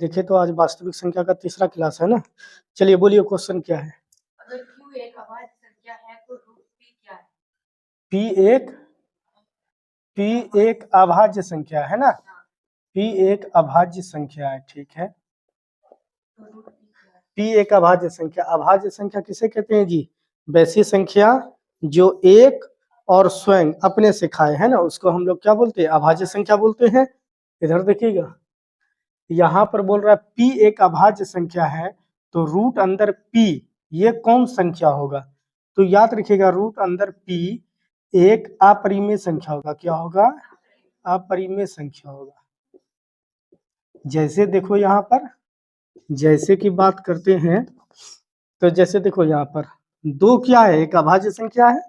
देखिए तो आज वास्तविक संख्या का तीसरा क्लास है ना। चलिए बोलिए क्वेश्चन क्या है। अगर Q एक अभाज्य संख्या है तो रूट P क्या है? P एक अभाज्य संख्या है ना। P एक अभाज्य संख्या है, ठीक है। तो रूट P क्या है? P एक अभाज्य संख्या किसे कहते हैं जी? वैसी संख्या जो एक और स्वयं अपने से खाए है ना, उसको हम लोग क्या बोलते हैं? अभाज्य संख्या बोलते हैं। इधर देखिएगा, यहाँ पर बोल रहा है P एक अभाज्य संख्या है तो रूट अंदर P ये कौन संख्या होगा? तो याद रखिएगा रूट अंदर P एक अपरिमेय संख्या होगा। क्या होगा? अपरिमेय संख्या होगा। जैसे देखो यहाँ पर, जैसे की बात करते हैं तो जैसे देखो यहाँ पर दो क्या है? एक अभाज्य संख्या है।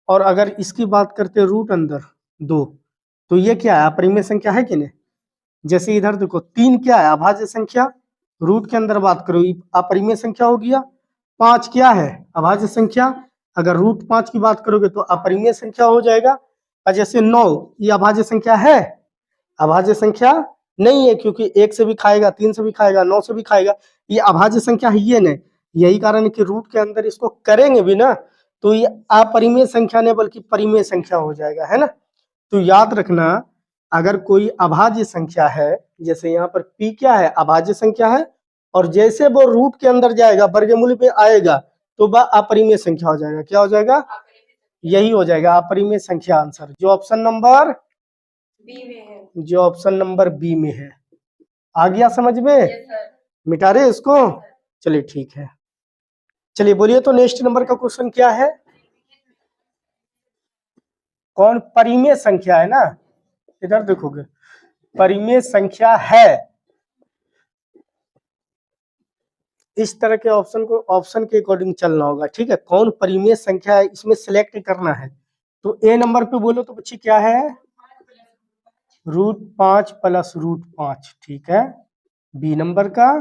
और अगर इसकी बात करते हैं रूट अंदर दो, तो ये क्या है? अपरिमेय संख्या है कि नहीं? जैसे इधर देखो तीन क्या है? अभाज्य संख्या। रूट के अंदर बात करो अपरिमेय संख्या हो गया। पांच क्या है? अभाज्य संख्या। अगर रूट पांच की बात करोगे तो अपरिमेय संख्या हो जाएगा। और जैसे 9 ये अभाज्य संख्या है? अभाज्य संख्या नहीं है, क्योंकि एक से भी खाएगा, तीन से भी खाएगा, 9 से भी खाएगा। ये अभाज्य संख्या है ये नहीं। यही कारण है कि रूट के अंदर इसको करेंगे भी ना तो ये अपरिमेय संख्या नहीं बल्कि परिमेय संख्या हो जाएगा, है ना। तो याद रखना, अगर कोई अभाज्य संख्या है, जैसे यहाँ पर P क्या है? अभाज्य संख्या है, और जैसे वो रूट के अंदर जाएगा, वर्गमूल में आएगा, तो वह अपरिमेय संख्या हो जाएगा। क्या हो जाएगा? यही हो जाएगा अपरिमेय संख्या आंसर, जो ऑप्शन नंबर B में है। जो ऑप्शन नंबर बी में है। आ गया समझ में? मिटा रहे इसको? चलिए ठीक है। चलिए बोलिए तो नेक्स्ट नंबर का क्वेश्चन क्या है? कौन परिमेय संख्या है ना। इधर देखोगे परिमेय संख्या है, इस तरह के ऑप्शन को ऑप्शन के अकॉर्डिंग चलना होगा, ठीक है। कौन परिमेय संख्या है इसमें सिलेक्ट करना है। तो ए नंबर पे बोलो तो बच्ची क्या है? रूट 5 प्लस रूट 5, ठीक है। बी नंबर का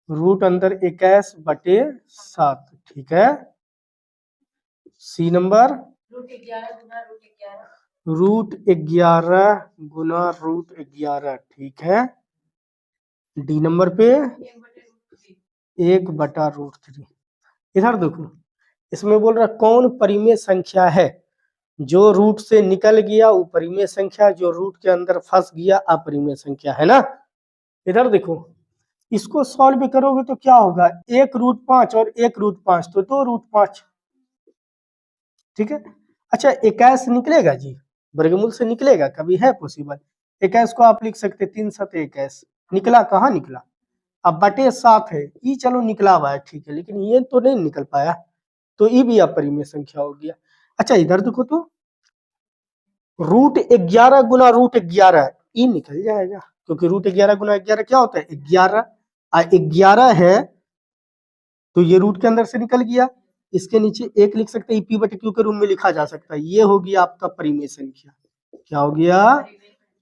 रूट अंदर 21/7, ठीक है। सी नंबर रूट 11 गुना रूट 11, ठीक है। डी नंबर पे 1/√3। इधर देखो इसमें बोल रहा कौन परिमेय संख्या है? जो रूट से निकल गया वो परिमेय संख्या, जो रूट के अंदर फंस गया अपरिमेय संख्या, है ना। इधर देखो इसको सॉल्व करोगे तो क्या होगा? 1√5 और 1√5 तो 2√5, ठीक है। अच्छा 21 निकलेगा जी? वर्गमूल से निकलेगा? कभी है पॉसिबल? 21 को आप लिख सकते 3 7 21, निकला कहाँ निकला? अब बटे 7 है, ये चलो निकला हुआ है, ठीक है, लेकिन ये तो नहीं निकल पाया, तो ये भी अपरिमेय संख्या हो गया। अच्छा इधर देखो तो रूट 11 गुना रूट 11 ये निकल जाएगा, क्योंकि रूट 11 गुना 11 क्या होता है? 11। 11 है तो ये रूट के अंदर से निकल गया, इसके नीचे एक लिख सकते हैं, P/Q के रूप में लिखा जा सकता है। ये हो गया आपका परिमेय संख्या। क्या हो गया?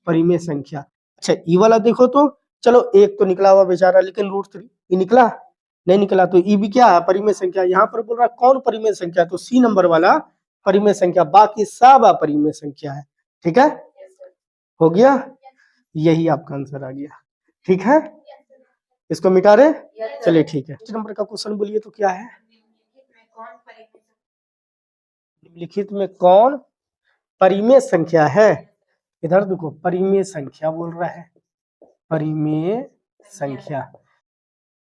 परिमेय संख्या। अच्छा ई वाला देखो तो चलो एक तो निकला हुआ बेचारा, लेकिन √3 ये निकला नहीं? निकला तो ई भी क्या है? परिमेय संख्या। यहाँ पर बोल रहा है कौन परिमेय संख्या, तो सी नंबर वाला परिमेय संख्या, बाकी सब अपरिमेय संख्या है, ठीक है। हो गया, यही आपका आंसर आ गया, ठीक है। इसको मिटा रहे? चलिए ठीक है। नंबर का क्वेश्चन बोलिए तो क्या है? निम्नलिखित में कौन परिमेय संख्या है? इधर देखो परिमेय संख्या बोल रहा है, परिमेय संख्या।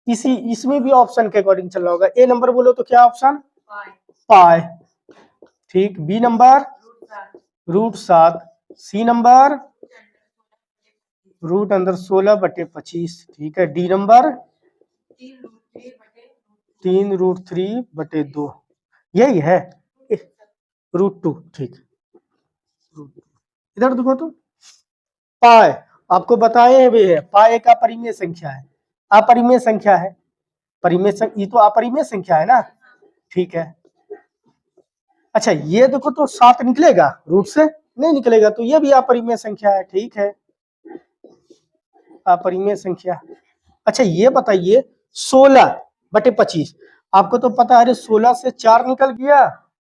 इसमें भी ऑप्शन के अकॉर्डिंग चल रहा होगा। ए नंबर बोलो तो क्या ऑप्शन? पाई, ठीक। B number √7, C number root अंदर 16/25, ठीक है। डी नंबर 3√3/2, यही है √2, ठीक। इधर देखो तो पाई आपको बताए भी है, पाई एक अपरिमेय संख्या है, अपरिमेय संख्या है। परिमेय संख्या, ये तो अपरिमेय संख्या है ना, ठीक है। अच्छा ये देखो तो 7 निकलेगा? रूट से नहीं निकलेगा, तो ये भी अपरिमेय संख्या है, ठीक है, अपरिमेय संख्या। अच्छा ये बताइए 16/25, आपको तो पता है 16 से 4 निकल गया,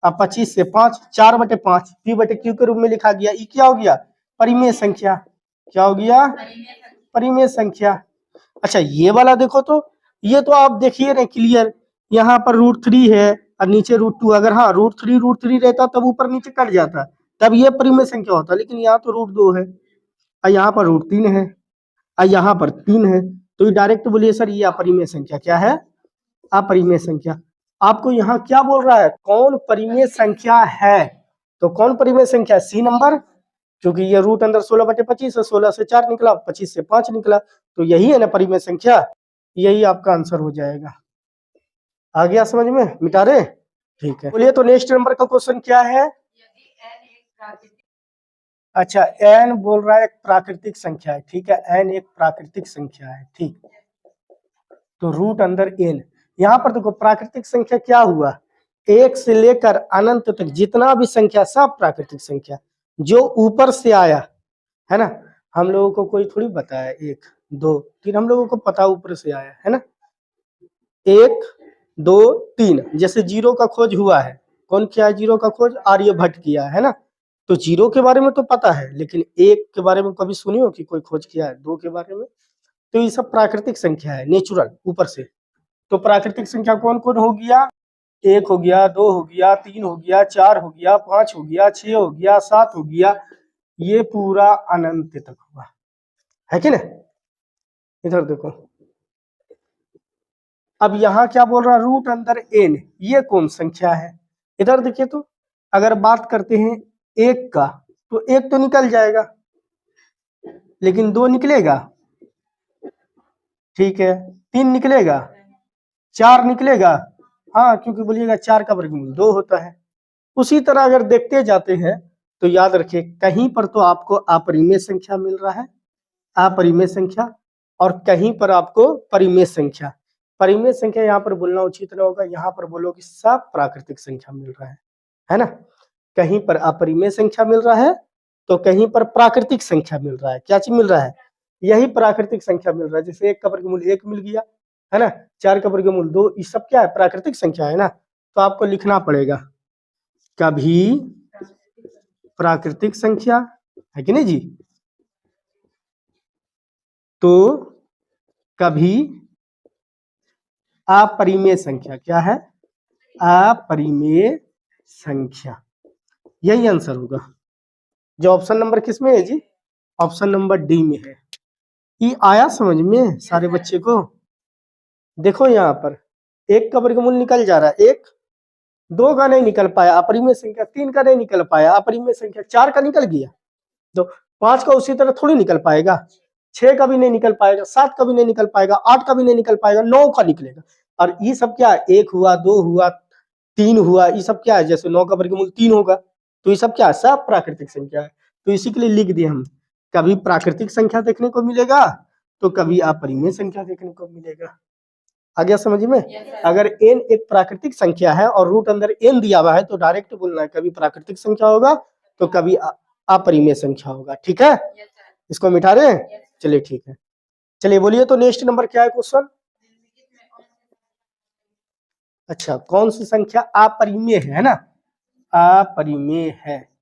अब 25 से 5, 4/5 P/Q के रूप में लिखा गया, ये क्या हो गया? परिमेय संख्या। क्या हो गया? परिमेय संख्या। अच्छा ये वाला देखो तो, ये तो आप देखिए ना क्लियर, यहाँ पर √3 है और नीचे √2। अगर हाँ √3 रहता तब ऊपर नीचे कट जाता, तब ये परिमेय संख्या होता, लेकिन यहाँ तो √2 है और यहाँ पर √3 है और यहाँ पर 3 है, तो ये डायरेक्ट बोलिए सर ये अपरिमेय संख्या क्या है, अपरिमेय संख्या। आपको यहाँ क्या बोल रहा है, कौन परिमेय संख्या है, तो कौन परिमेय संख्या, सी नंबर, क्योंकि ये रूट अंदर 16/25 है, 16 से 4 निकला, 25 से 5 निकला, तो यही है ना परिमेय संख्या, यही आपका आंसर हो जाएगा। आ गया समझ में, मिटा रहे, ठीक है। बोलिए तो नेक्स्ट नंबर का क्वेश्चन क्या है। यदि n एक प्राकृतिक अच्छा n बोल रहा है एक प्राकृतिक संख्या है, ठीक है, n एक प्राकृतिक संख्या है, ठीक, तो रूट अंदर n, यहाँ पर देखो प्राकृतिक संख्या क्या हुआ, एक से लेकर अनंत तक जितना भी संख्या सब प्राकृतिक संख्या, जो ऊपर से आया है ना, हम लोगों को कोई थोड़ी बताया 1 2 3, हम लोगों को पता ऊपर से आया है ना, 1 2 3, जैसे जीरो का खोज हुआ है, कौन किया है जीरो का खोज, आर्यभट्ट किया है ना, तो जीरो के बारे में तो पता है, लेकिन 1 के बारे में कभी सुनी हो कि कोई खोज किया है, 2 के बारे में, तो ये सब प्राकृतिक संख्या है, नेचुरल ऊपर से। तो प्राकृतिक संख्या कौन कौन हो गया, 1 हो गया, 2 हो गया, 3 हो गया, 4 हो गया, 5 हो गया, 6 हो गया, 7 हो गया, ये पूरा अनंत तक हुआ है कि नहीं। इधर देखो, अब यहाँ क्या बोल रहा है, रूट अंदर n, ये कौन संख्या है, इधर देखिए तो, अगर बात करते हैं 1 का, तो 1 तो निकल जाएगा, लेकिन 2 निकलेगा, ठीक है, 3 निकलेगा, 4 निकलेगा, हाँ क्योंकि बोलिएगा 4 का वर्गमूल 2 होता है। उसी तरह अगर देखते जाते हैं तो याद रखिए कहीं पर तो आपको अपरिमेय संख्या मिल रहा है, अपरिमेय संख्या, और कहीं पर आपको परिमेय संख्या। परिमेय संख्या यहाँ पर बोलना उचित नहीं होगा, यहाँ पर बोलो कि सब प्राकृतिक संख्या मिल रहा है ना, कहीं पर अपरिमेय संख्या मिल रहा है तो कहीं पर प्राकृतिक संख्या मिल रहा है। क्या चीज मिल रहा है, यही प्राकृतिक संख्या मिल रहा है, जैसे 1 का वर्गमूल 1 मिल गया है ना, 4 का वर्गमूल 2, ये सब क्या है, प्राकृतिक संख्या है ना, तो आपको लिखना पड़ेगा कभी प्राकृतिक संख्या, है कि नहीं जी, तो कभी अपरिमेय संख्या, क्या है, अपरिमेय संख्या, यही आंसर होगा। जो ऑप्शन नंबर किस में है जी, ऑप्शन नंबर डी में है। ये आया समझ में सारे बच्चे को। देखो यहाँ पर 1 का वर्गमूल निकल जा रहा है, 1, 2 का नहीं निकल पाया अपरिमेय संख्या, 3 का नहीं निकल पाया अपरिमेय संख्या, 4 का निकल गया, तो 5 का उसी तरह थोड़ी निकल पाएगा, 6 का भी नहीं निकल पाएगा, 7 का भी नहीं निकल पाएगा, 8 का भी नहीं निकल पाएगा, 9 का निकलेगा। और ये सब क्या है, 1 हुआ, 2 हुआ, 3 हुआ, ये सब क्या है, जैसे 9 का वर्गमूल 3 होगा, तो ये सब क्या है, सब प्राकृतिक संख्या है। तो इसी के लिए लिख दिए हम, कभी प्राकृतिक संख्या देखने को मिलेगा तो कभी अपरिमेय संख्या देखने को मिलेगा। आ गया समझ में। अगर n एक प्राकृतिक संख्या है और रूट अंदर n दिया हुआ है तो डायरेक्ट बोलना है कभी प्राकृतिक संख्या होगा तो कभी अपरिमेय संख्या होगा, ठीक है। इसको मिटा रहे हैं, चलिए ठीक है। चलिए बोलिए तो नेक्स्ट नंबर क्या है क्वेश्चन। अच्छा कौन सी संख्या अपरिमेय है ना, अपरिमेय है,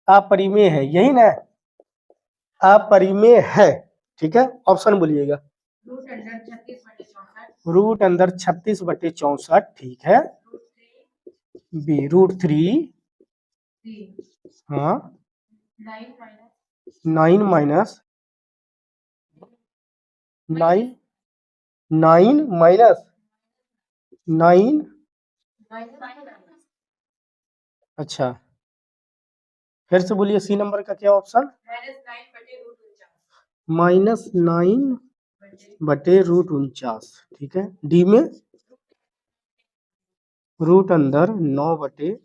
अपरिमेय है, यही ना, अपरिमेय है, ठीक है। ऑप्शन बोलिएगा, रूट अंदर 36/64, ठीक है। बी √3, हाँ 9 माइनस 9, अच्छा फिर से बोलिए सी नंबर का क्या ऑप्शन, -9/√49, ठीक है। डी में रूट अंदर 9/,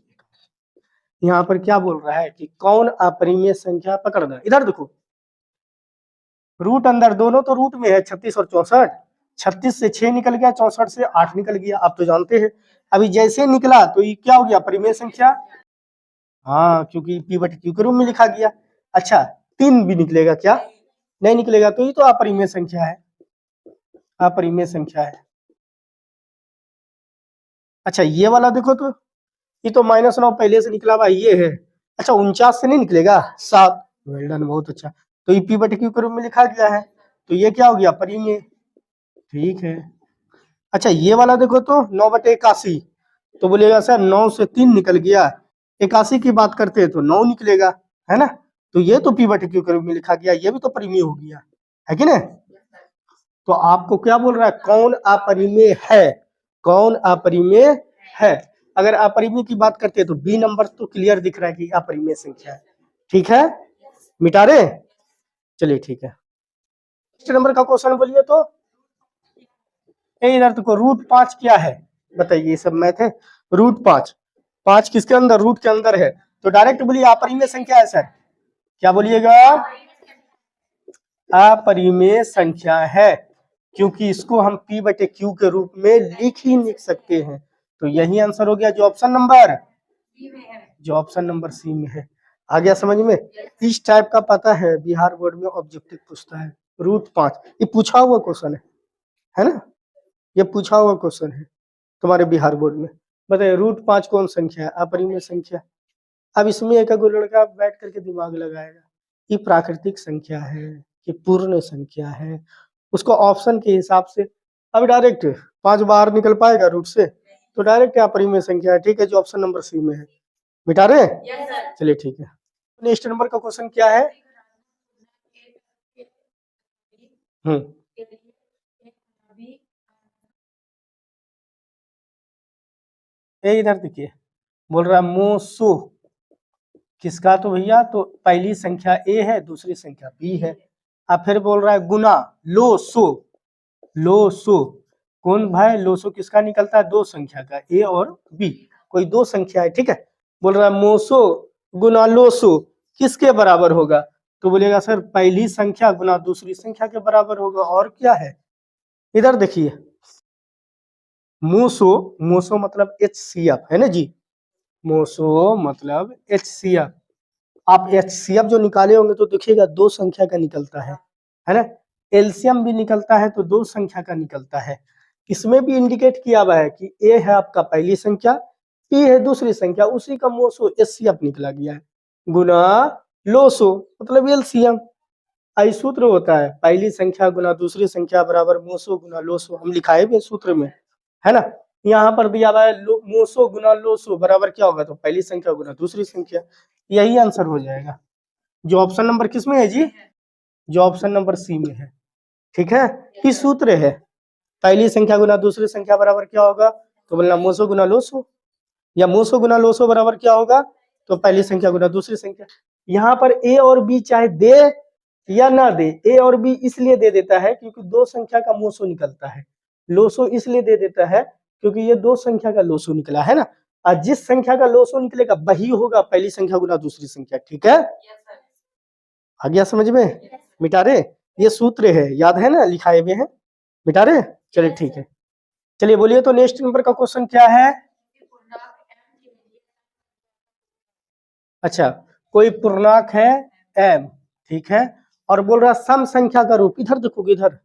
यहाँ पर क्या बोल रहा है कि कौन अपरिमेय संख्या पकड़ना। इधर देखो रूट अंदर दोनों तो रूट में है 36 और 64, 36 से 6 निकल गया, 64 से 8 निकल गया, आप तो जानते हैं। अभी जैसे निकला तो ये क्या हो गया, अपरिमेय संख्या, हाँ क्योंकि p/q के रूप में लिखा गया। अच्छा 3 भी निकलेगा क्या, नहीं निकलेगा, तो ये तो अपरिमेय संख्या है, अपरिमेय संख्या है। अच्छा ये वाला देखो तो, ये तो -9 पहले से निकला हुआ ये है। अच्छा 49 से नहीं निकलेगा, 7, वेल डन, बहुत अच्छा। तो ये पी बटे क्यू के रूप में लिखा गया है, तो ये क्या हो गया परिमेय। ठीक है। अच्छा ये वाला देखो तो 9/81, तो बोलिएगा सर 9 से 3 निकल गया, 81 की बात करते हैं तो 9 निकलेगा, है ना। तो ये तो पी बटे क्यू के रूप में लिखा गया, ये भी तो परिमेय हो गया, है कि नहीं। तो आपको क्या बोल रहा है, कौन अपरिमेय है, कौन अपरिमेय है। अगर अपरिमेय की बात करते हैं तो बी नंबर तो क्लियर दिख रहा है कि अपरिमेय संख्या है। ठीक है, मिटा रहे, चलिए ठीक है। नेक्स्ट नंबर का क्वेश्चन बोलिए तो, इधर तो √5 क्या है बताइए, ये सब मैथ है। √5, 5 किसके अंदर, रूट के अंदर है, तो डायरेक्ट बोलिए अपरिमेय संख्या है सर, क्या बोलिएगा, अपरिमेय संख्या है, क्योंकि इसको हम p बटे q के रूप में लिख ही नहीं सकते हैं। तो यही आंसर हो गया जो ऑप्शन नंबर सी में है। आ गया समझ में। इस टाइप का पता है बिहार बोर्ड में ऑब्जेक्टिव पूछता है। √5 ये पूछा हुआ क्वेश्चन है ना, ये पूछा हुआ क्वेश्चन है तुम्हारे बिहार बोर्ड में। बताइए √5 कौन संख्या है, अपरिमेय संख्या। अब इसमें एक लड़का बैठ करके दिमाग लगाएगा, ये प्राकृतिक संख्या है कि पूर्ण संख्या है, उसको ऑप्शन के हिसाब से। अब डायरेक्ट 5 बाहर निकल पाएगा रूट से, तो डायरेक्ट अपरिमेय संख्या है। ठीक है, जो ऑप्शन नंबर सी में है। मिटा रहे, चलिए ठीक है। नेक्स्ट नंबर का क्वेश्चन क्या है, ये इधर देखिए, बोल रहा है मोसो किसका, तो भैया तो पहली संख्या ए है, दूसरी संख्या बी है। अब फिर बोल रहा है गुना लोसो, लोसो कौन भाई, लोसो किसका निकलता है, दो संख्या का, ए और बी, कोई दो संख्या है। ठीक है, बोल रहा है मोसो गुना लोसो किसके बराबर होगा, तो बोलेगा सर पहली संख्या गुना दूसरी संख्या के बराबर होगा, और क्या है। इधर देखिए मोसो, मोसो मतलब HCF है ना जी, मोसो मतलब HCF। आप HCF जो निकाले होंगे तो देखिएगा दो संख्या का निकलता है ना। एलसीएम भी निकलता है तो दो संख्या का निकलता है। इसमें भी इंडिकेट किया हुआ है कि ए है आपका पहली संख्या, पी है दूसरी संख्या, उसी का मोसो HCF निकला गया है, गुना लोसो मतलब एलसीएम। आई सूत्र होता है पहली संख्या गुना दूसरी संख्या बराबर मोसो गुना लोसो, हम लिखाए भी सूत्र में, है ना। यहाँ पर दिया हुआ है मोसो गुना लोसो बराबर क्या होगा, तो पहली संख्या गुना दूसरी संख्या, यही आंसर हो जाएगा। जो ऑप्शन नंबर किस में है जी, जो ऑप्शन नंबर सी में है। ठीक है, इस सूत्र है पहली संख्या गुना दूसरी संख्या बराबर क्या होगा, तो बोलना मोसो गुना लोसो, या मोसो गुना लोसो बराबर क्या होगा, तो पहली संख्या गुना दूसरी संख्या। यहाँ पर ए और बी चाहे दे या ना दे, ए और बी इसलिए दे देता है क्योंकि दो संख्या का मोसो निकलता है, लोसो इसलिए दे देता है क्योंकि ये दो संख्या का लोसो निकला है ना। और जिस संख्या का लोसो निकलेगा वही होगा पहली संख्या गुना दूसरी संख्या। ठीक है, आ गया समझ में। मिटा रहे, ये सूत्र है, याद है ना, लिखाए हुए हैं। मिटा रहे, चलिए ठीक है। चलिए बोलिए तो नेक्स्ट नंबर का क्वेश्चन क्या है। अच्छा, कोई पूर्णांक है m, ठीक है, और बोल रहा सम संख्या का रूप, इधर देखोगे, इधर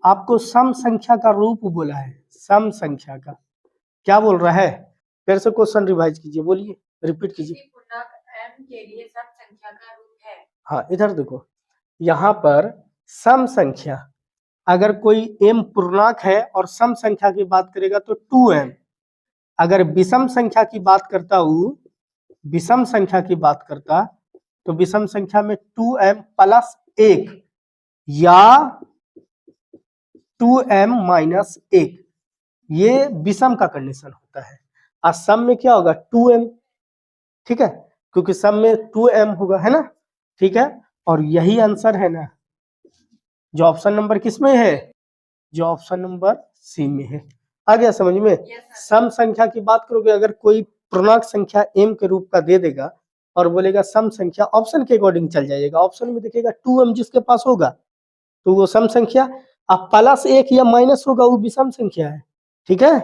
आपको सम संख्या का रूप बोला है, सम संख्या का क्या बोल रहा है, फिर से क्वेश्चन रिवाइज कीजिए, बोलिए, रिपीट कीजिए। m के लिए सम संख्या का रूप है। हाँ इधर देखो, यहाँ पर सम संख्या, अगर कोई m पूर्णांक है और सम संख्या की बात करेगा तो 2m, अगर विषम संख्या की बात करता हूँ, विषम संख्या की बात करता तो विषम संख्या में 2m प्लस 1 या 2m माइनस 1, ये विषम का कंडीशन होता है। और सम में क्या होगा 2m, ठीक है, क्योंकि सम में 2m होगा, है ना। ठीक है, और यही आंसर है ना, जो ऑप्शन नंबर किस में है, जो ऑप्शन नंबर सी में है। आ गया समझ में। सम संख्या की बात करोगे, अगर कोई पूर्णांक संख्या m के रूप का दे देगा और बोलेगा सम संख्या, ऑप्शन के अकॉर्डिंग चल जाइएगा, ऑप्शन में देखिएगा 2m जिसके पास होगा तो वो सम संख्या, अब प्लस 1 या माइनस होगा वो विषम संख्या है। ठीक है,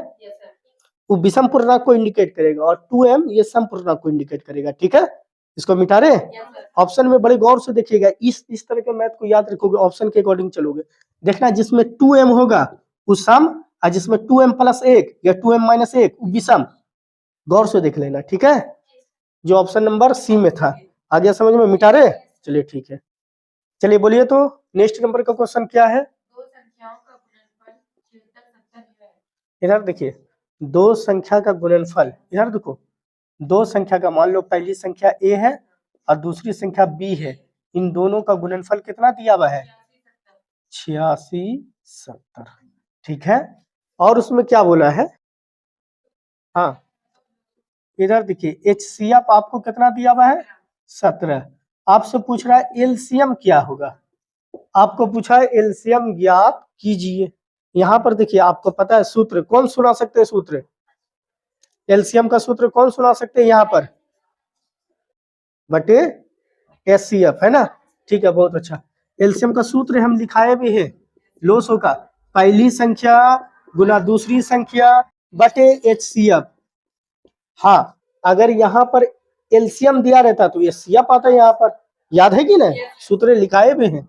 वो विषम पूर्णांक को इंडिकेट करेगा और 2m ये सम पूर्णांक को इंडिकेट करेगा। ठीक है, इसको मिटा रहे, ऑप्शन में बड़े गौर से देखिएगा, इस तरह के मैथ को याद रखोगे, ऑप्शन के अकॉर्डिंग चलोगे, देखना जिसमें 2m होगा वो सम, और जिसमें 2m प्लस 1 या 2m माइनस 1 वो विषम, गौर से देख लेना। ठीक है, जो ऑप्शन नंबर सी में था। आ गया समझ में, मिटा रहे, चलिए ठीक है। चलिए बोलिए तो नेक्स्ट नंबर का क्वेश्चन क्या है। दो संख्याओं का गुणनफल 76 70 है। इधर देखिए, दो संख्या का गुणनफल, इधर देखो, दो संख्या का, मान लो पहली संख्या a है और दूसरी संख्या b है, इन दोनों का गुणनफल कितना दिया हुआ है, 86 70। ठीक है, और उसमें क्या बोला है, हाँ इधर देखिए HCF आपको कितना दिया हुआ है, 17। आपसे पूछ रहा है एलसीएम क्या होगा, आपको पूछा है एलसीएम ज्ञात कीजिए। यहाँ पर देखिए आपको पता है सूत्र, कौन सुना सकते हैं सूत्र, एलसीएम का सूत्र कौन सुना सकते हैं यहाँ पर, बटे HCF, है ना। ठीक है, बहुत अच्छा। एलसीएम का सूत्र हम लिखाए भी है, लोसो का पहली संख्या गुना दूसरी संख्या बटे HCF। हाँ, अगर यहाँ पर एलसीएम दिया रहता तो HCF आता है यहाँ पर, याद है कि नहीं, सूत्र लिखाए भी हैं।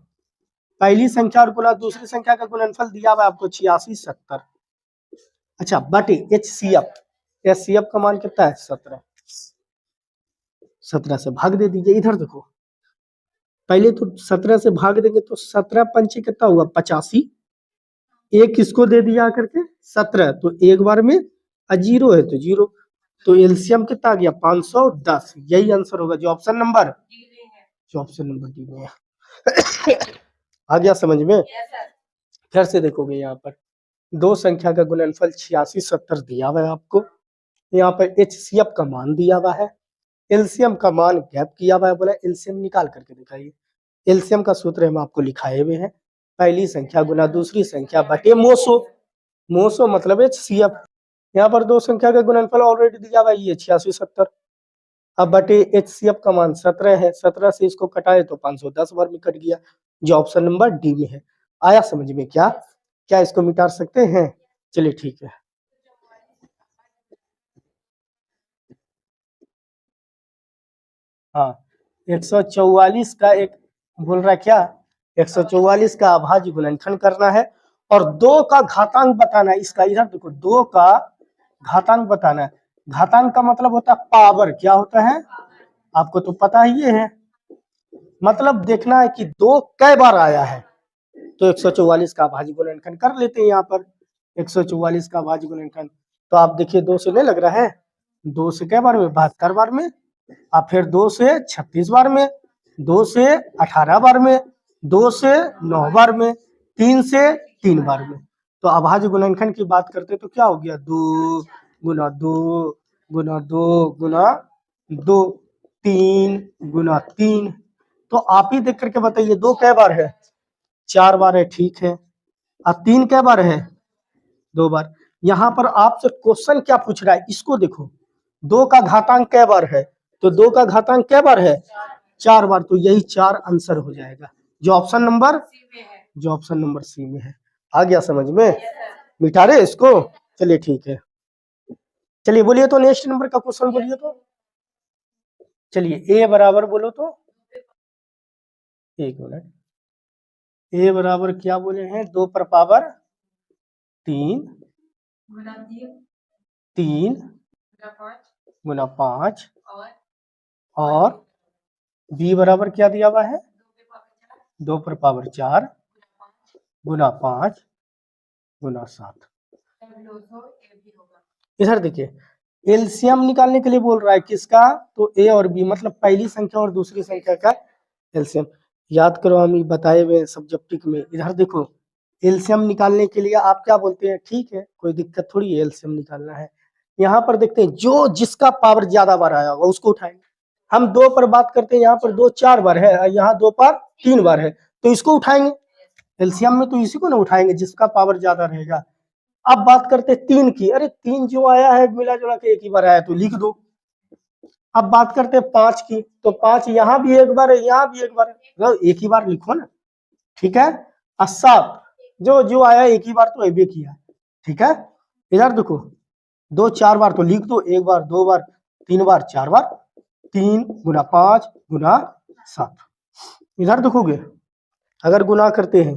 पहली संख्या और गुना दूसरी संख्या का गुणनफल दिया हुआ आपको 86 70। अच्छा, बटे HCF का मान कितना है, 17। 17 से भाग दे दीजिए। इधर देखो, पहले तो 17 से भाग देंगे तो 17 पंचे कितना हुआ, 85। एक किसको दे दिया करके, 17, तो एक बार में, जीरो है तो जीरो, तो एलसीएम कितना आ गया, 510। यही आंसर होगा जो ऑप्शन नंबर डी में है। आ गया समझ में। फिर से देखोगे यहाँ पर दो संख्या का गुणनफल 86 70 दिया हुआ है आपको, यहाँ पर HCF का मान दिया हुआ है, एलसीएम का मान गैप किया हुआ है, बोला एलसीएम निकाल करके दिखाइए। एलसीएम का सूत्र हम आपको लिखाए हुए हैं, पहली संख्या गुना दूसरी संख्या बटे मोसो, मोसो मतलब HCF। यहाँ पर दो संख्या का गुणनफल ऑलरेडी दिया हुआ है, ये 86 70। अब बटे HCF का मान 17 है, 17 से इसको कटाए तो 510 बार में कट गया, जो ऑप्शन नंबर डी में है। आया समझ में, क्या क्या इसको मिटा सकते हैं। चलिए ठीक है, हाँ 144 का एक बोल रहा है क्या, 144 का अभाज्य गुणनखंड करना है और 2 का घातांक बताना है इसका। इधर देखो, 2 का घातांक बताना है। घातांक का मतलब होता है पावर, क्या होता है, आपको तो पता ही है, मतलब देखना है कि 2 कै बार आया है। तो 144 का अभाज्य गुणनखंड कर लेते हैं यहाँ पर। 144 का अभाज्य गुणनखंड, तो आप देखिए 2 से नहीं लग रहा है, 2 से कै बार में, 72 बार में, अब फिर 2 से 36 बार में, 2 से 18 बार में, 2 से 9 बार में, 3 से 3 बार में। तो अभाज्य गुणनखंड की बात करते तो क्या हो गया, 2 गुना 2 गुना 2 गुना 2, 3 गुना 3। तो आप ही देख करके बताइए 2 कै बार है, 4 बार है, ठीक है। अब 3 कै बार है, 2 बार। यहाँ पर आपसे क्वेश्चन क्या पूछ रहा है, इसको देखो, 2 का घातांक कै बार है, तो 2 का घातांक कै बार है, 4 बार, तो यही 4 आंसर हो जाएगा, जो ऑप्शन नंबर सी में है। आ गया समझ में, मिटा रहे इसको। चलिए ठीक है, चलिए बोलिए तो नेक्स्ट नंबर का क्वेश्चन बोलिए तो। चलिए ए बराबर बोलो तो, एक मिनट, ए बराबर क्या बोले हैं, 2 पर पावर 3 गुना 5 और बी बराबर क्या दिया हुआ है, 2 पर पावर 4 गुना 5 गुना 7। इधर देखिए, एलसीएम निकालने के लिए बोल रहा है किसका, तो ए और बी, मतलब पहली संख्या और दूसरी संख्या का एलसीएम। याद करो, हम बताए हुए सब्जेक्टिव में। इधर देखो, एलसीएम निकालने के लिए आप क्या बोलते हैं, ठीक है कोई दिक्कत थोड़ी है, एलसीएम निकालना है। यहाँ पर देखते हैं जो जिसका पावर ज्यादा बार आया होगा उसको उठाएंगे। हम 2 पर बात करते हैं, यहाँ पर 2 4 बार है, यहाँ 2 पर 3 बार है, तो इसको उठाएंगे। एलसीएम में तो इसी को ना उठाएंगे जिसका पावर ज्यादा रहेगा। अब बात करते हैं 3 की, अरे 3 जो आया है मिला जुला के एक ही बार आया तो लिख दो। अब बात करते हैं 5 की, तो 5 यहाँ भी एक बार है, यहाँ भी एक बार है, तो एक ही बार लिखो ना, ठीक है। और 7 जो जो आया एक ही बार तो अभी किया, ठीक है। इधर देखो, 2 4 बार तो लिख दो, एक बार 2 बार 3 बार 4 बार, 3 गुना 5 गुना 7। इधर देखोगे, अगर गुना करते हैं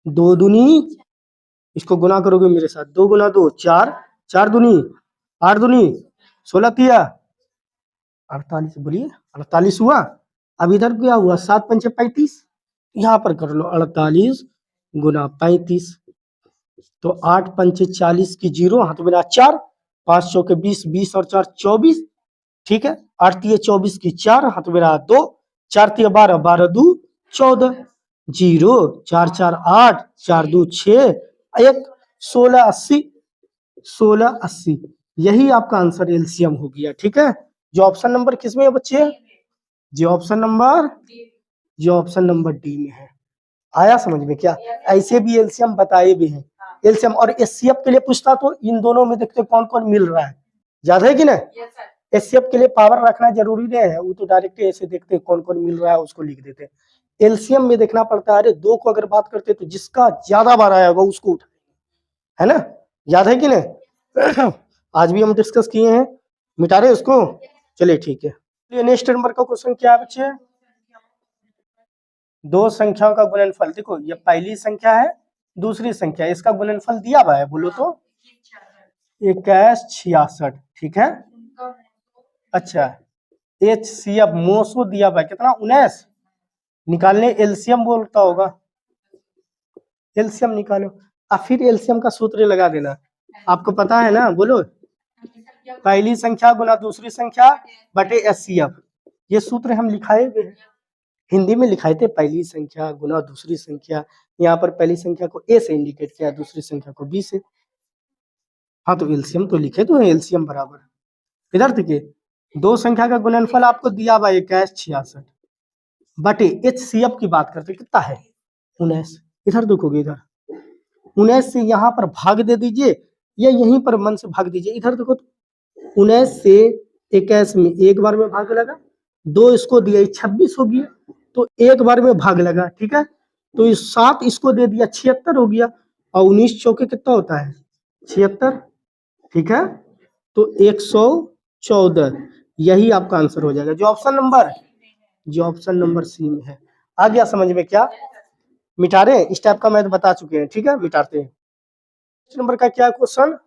2 दूनी, इसको गुना करोगे मेरे साथ, 2 गुना 2 4, 4 दूनी 8 दूनी 16 तिया 48, बोलिए 48 हुआ। अब इधर क्या हुआ, 7 पंचे 35, यहाँ पर कर लो 48 गुना 35, तो 8 पंचे 40 की 0, हाथ मेरा 4, 5 चौके 20, 20 और 4 24, ठीक है। 8 तिये 24 की 4, हाथ मेरा 2, 4 तिये 12, 12 दू 14, 0, 4 4 8, 4 दू 6, 1, 1680, 1680, यही आपका आंसर एलसीएम हो गया, ठीक है। जो ऑप्शन नंबर किसमें है बच्चे? जो ऑप्शन नंबर डी में है। आया समझ में क्या? ऐसे भी एलसीएम बताए भी हैं। एलसीएम और एचसीएफ के लिए पूछता तो इन दोनों में देखते कौन कौन मिल रहा है, याद है कि नहीं? एचसीएफ के लिए पावर रखना जरूरी नहीं है, वो तो डायरेक्ट ऐसे देखते कौन कौन मिल रहा है उसको लिख देते हैं। एलसीएम में देखना पड़ता है, अरे दो को अगर बात करते तो जिसका ज्यादा बार आया होगा उसको उठा, है ना? याद है कि नहीं? आज भी हम डिस्कस किए हैं, मिटा रहे उसको। चलिए ठीक है। नेक्स्ट नंबर का क्वेश्चन क्या है बच्चे? दो संख्याओं का गुणनफल। देखो ये पहली संख्या है, दूसरी संख्या, इसका गुणनफल दिया हुआ है, बोलो तो 21 66, ठीक है। अच्छा एचसीएफ मोसो दिया हुआ है कितना? 19। निकालने एलसीएम बोलता होगा, एलसीएम निकालो, अब फिर एलसीएम का सूत्र लगा देना, आपको पता है ना, बोलो पहली संख्या गुना दूसरी संख्या बटे एचसीएफ, ये सूत्र हम लिखाए हुए हैं, हिंदी में लिखाए थे, पहली संख्या गुना दूसरी संख्या। यहाँ पर पहली संख्या को ए से इंडिकेट किया, दूसरी संख्या को बी से। हाँ तो एलसीएम तो लिखे तो है, एलसीएम बराबर इधर देखिए, दो संख्या का गुणनफल आपको दिया हुआ 21 66 बटे एचसीएफ की बात करते कितना है? 19। इधर देखोगे, इधर 19 से यहाँ पर भाग दे दीजिए या यहीं पर मन से भाग दीजिए। इधर देखो 19 से 21 में एक बार में भाग लगा, 2 इसको दिया 26 हो गया, तो एक बार में भाग लगा, ठीक है। तो इस 7 इसको दे दिया 76 हो गया, और 19 चौके कितना होता है? 76, ठीक है। तो 114, यही आपका आंसर हो जाएगा, जो ऑप्शन नंबर सी में है। आ गया समझ में क्या? मिटा रहे इस टाइप का मैं बता चुके हैं, ठीक है, मिटाते हैं। नंबर का क्या क्वेश्चन?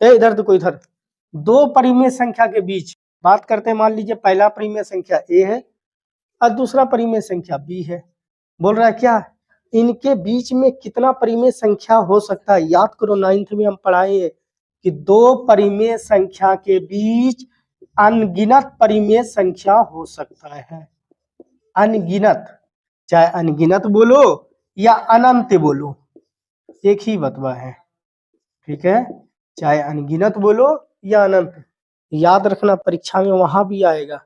इधर देखो, इधर दो परिमेय संख्या के बीच बात करते हैं, मान लीजिए पहला परिमेय संख्या ए है और दूसरा परिमेय संख्या बी है। बोल रहा है क्या इनके बीच में कितना परिमेय संख्या हो सकता है? याद करो 9th में हम पढ़ाए कि दो परिमेय संख्या के बीच अनगिनत परिमेय संख्या हो सकता है। अनगिनत, चाहे अनगिनत बोलो या अनंत बोलो, एक ही बतवा है, ठीक है। चाहे अनगिनत बोलो या अनंत, याद रखना परीक्षा में वहां भी आएगा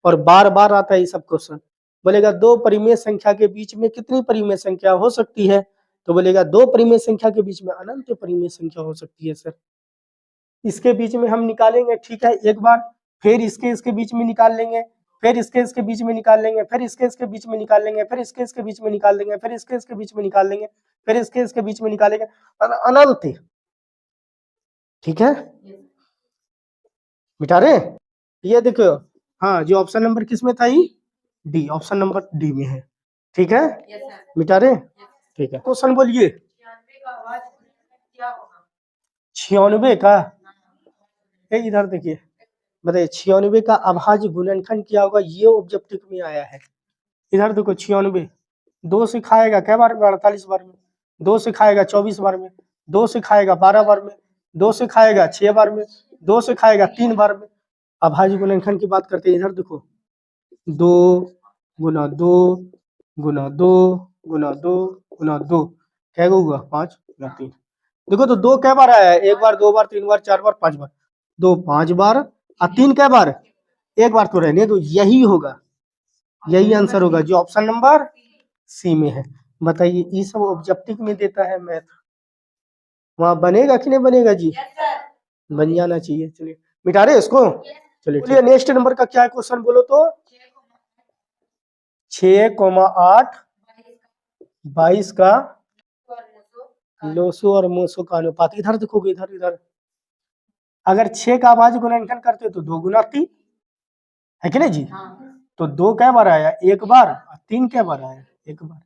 और बार बार आता है ये सब क्वेश्चन। बोलेगा दो परिमेय संख्या के बीच में कितनी परिमेय संख्या हो सकती है? तो बोलेगा दो परिमेय संख्या के बीच में अनंत परिमेय संख्या हो सकती है सर। इसके बीच में हम निकालेंगे, ठीक है, एक बार, फिर इसके बीच में निकाल लेंगे, फिर इसके बीच में निकाल लेंगे, फिर इसके बीच में निकाल लेंगे, फिर इसके बीच में निकाल लेंगे, फिर इसके बीच में निकाल लेंगे, फिर इसके बीच में निकालेंगे, अनंत, ठीक है। मिटा रहे ये देखो, हाँ जो ऑप्शन नंबर किस में था? डी, ऑप्शन नंबर डी में है, ठीक है। मिटा रहे, ठीक है। क्वेश्चन बोलिए। 96 का, इधर देखिए, बताइए 96 का अभाज्य गुणनखंड क्या होगा? ये ऑब्जेक्टिव में आया है। इधर देखो 96 2 से खाएगा क्या बार में? 48 बार में। 2 से खाएगा 24 बार में। 2 से खाएगा 12 बार में। 2 से खाएगा 6 बार में। 2 से खाएगा 3 बार में। अभाज्य गुणनखंड की बात करते हैं, इधर देखो 2 गुना 2 गुना 2 गुना 2 गुना 2, क्या होगा? 5 गुना 3। देखो तो 2 कै बार आया है? 1 बार, 2 बार, 3 बार, 4 बार, 5 बार। 2 5 बार और 3 कै बार? 1 बार तो रहने दो, यही होगा, यही आंसर होगा जो ऑप्शन नंबर सी में है। बताइए ये सब ऑब्जेक्टिव में देता है मैथ, वहां बनेगा कि नहीं बनेगा जी? बन जाना चाहिए। चलिए मिटा रहे इसको, चलिए नेक्स्ट नंबर का क्या है क्वेश्चन बोलो तो? 6,8 22 का लोसो और मोसो का अनुपात। इधर देखोगे, इधर इधर अगर 6 का अभाज्य गुणनखंड करते तो 2 गुना 3 है कि नहीं जी? तो 2 कै बार आया? 1 बार। 3 कै बार आया? 1 बार।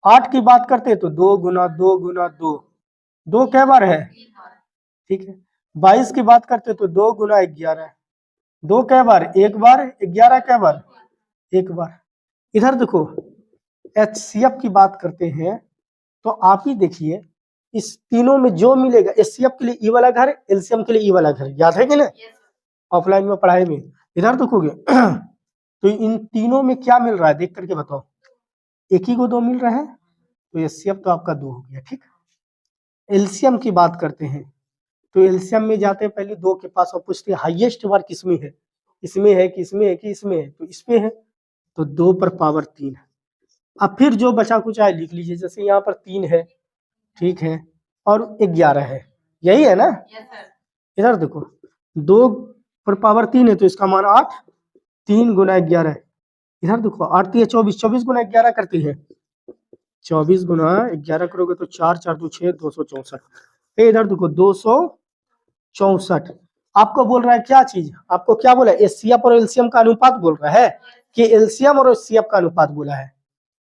8 की बात करते तो 2 गुना 2 गुना 2, 2 कै बार है? ठीक है। 22 की बात करते तो 2 गुना 11, 2 कै बार, 1 बार, 11 कै बार, 1 बार। इधर देखो HCF की बात करते हैं तो आप ही देखिए इस तीनों में जो मिलेगा, HCF के लिए ई वाला घर, LCM के लिए ई वाला घर, याद है कि नहीं? ऑफलाइन में पढ़ाई में इधर देखोगे तो इन तीनों में क्या मिल रहा है देख करके बताओ। एक ही को 2 मिल रहा है तो HCF तो आपका 2 हो गया, ठीक। LCM की बात करते हैं तो LCM में जाते हैं पहले 2 के पास और पूछते हैं हाईएस्ट बार किसमें है, इसमें है कि इसमें है कि इसमें है, तो इसमें है तो 2 पर पावर 3 है। अब फिर जो बचा कुछ है लिख लीजिए, जैसे यहाँ पर 3 है, ठीक है, और 11 है, यही है ना। इधर देखो 2 पर पावर 3 है तो इसका मान 8, 3 गुना 11 है। इधर देखो 8 3 24, 24 गुना 11 करती है, 24 गुना 11 करोगे तो 4 4 2 6 264। इधर देखो 264 आपको बोल रहा है क्या चीज, आपको क्या बोला HCF और LCM का अनुपात बोल रहा है कि LCM और HCF का अनुपात बोला है।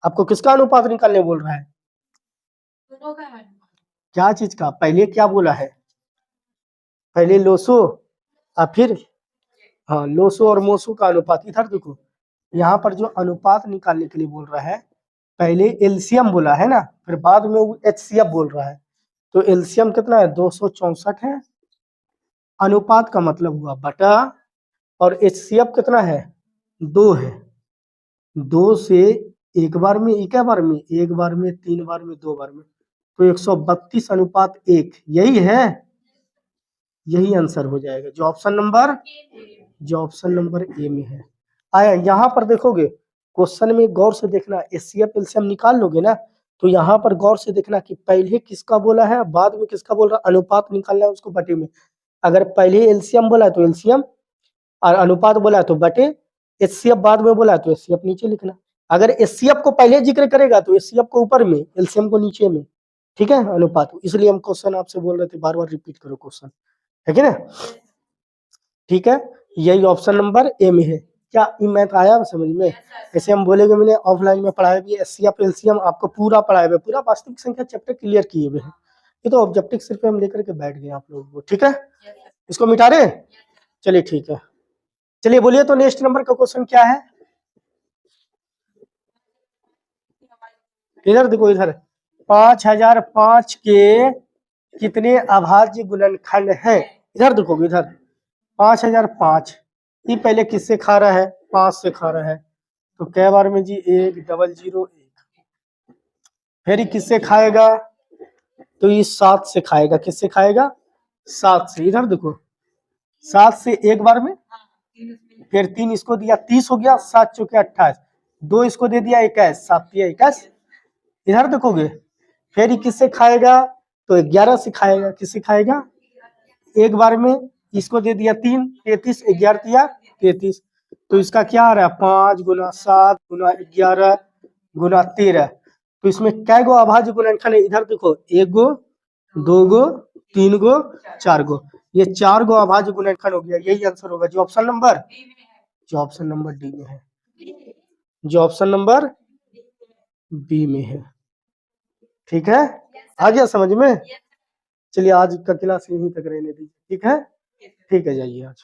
आपको किसका अनुपात निकालने बोल रहा है, दोनों का है। क्या चीज का, पहले क्या बोला है, पहले लोसो और फिर हाँ लोसो और मोसो का अनुपात। इधर देखो यहाँ पर जो अनुपात निकालने के लिए बोल रहा है पहले LCM बोला है ना, फिर बाद में वो HCF बोल रहा है, तो LCM कितना है 264 है, अनुपात का मतलब हुआ बटा, और HCF कितना है 2 है, 2 से एक बार में, एक बार में, एक बार में, 3 बार में, 2 बार में, तो 132 अनुपात 1, यही है, यही आंसर हो जाएगा जो ऑप्शन नंबर ए में है। आया यहाँ पर देखोगे क्वेश्चन में गौर से देखना, HCF LCM निकाल लोगे ना तो यहाँ पर गौर से देखना कि पहले किसका बोला है बाद में किसका बोल रहा है, अनुपात निकालना है उसको बटे में। अगर पहले LCM बोला है तो LCM और अनुपात बोला है तो बटे, HCF बाद में बोला है तो HCF नीचे लिखना। अगर HCF को पहले जिक्र करेगा तो HCF को ऊपर में, LCM को नीचे में, ठीक है अनुपात। इसलिए हम क्वेश्चन आपसे बोल रहे थे बार बार रिपीट करो क्वेश्चन, है कि ना, ठीक है। यही ऑप्शन नंबर ए में है। क्या ये मैथ आया समझ में? ऐसे हम बोलेंगे, मैंने ऑफलाइन में पढ़ाया भी HCF LCM आपको पूरा पढ़ाया हुआ, पूरा वास्तविक संख्या चैप्टर क्लियर किए हुए हैं। ये तो ऑब्जेक्टिव सिर्फ हम लेकर के बैठ गए आप लोगों को, ठीक है। इसको मिटा रहे, चलिए ठीक है। चलिए बोलिए तो नेक्स्ट नंबर का क्वेश्चन क्या है। इधर देखो, इधर 5005 के कितने अभाज्य गुणनखंड हैं। इधर देखो, इधर 5005 ये पहले किससे खा रहा है, 5 से खा रहा है, तो कै बार में जी 1 0 0 1। फिर ये किससे खाएगा, तो ये 7 से खाएगा, किससे खाएगा 7 से। इधर देखो 7 से एक बार में, फिर 3 इसको दिया 30 हो गया, 7 चौके 28, 2 इसको दे दिया 21, 7 दिया 21। इधर देखोगे फिर ये किससे खाएगा, तो 11 से खाएगा, किससे खाएगा एक बार में, इसको दे दिया 3 33, 11 दिया 33, तो इसका क्या आ रहा है 5 गुना 7 गुना 11 गुना 13। तो इसमें कै गो अभाज्य गुणनखंड है, इधर देखो 1 गो 2 गो 3 गो 4 गो, ये 4 गो अभाज्य गुणनखंड हो गया। यही आंसर होगा जो ऑप्शन नंबर डी में है, जो ऑप्शन नंबर बी में है, ठीक है। आ गया समझ में। चलिए आज का क्लास यहीं तक रहने दीजिए, ठीक है, ठीक है, जाइए आज।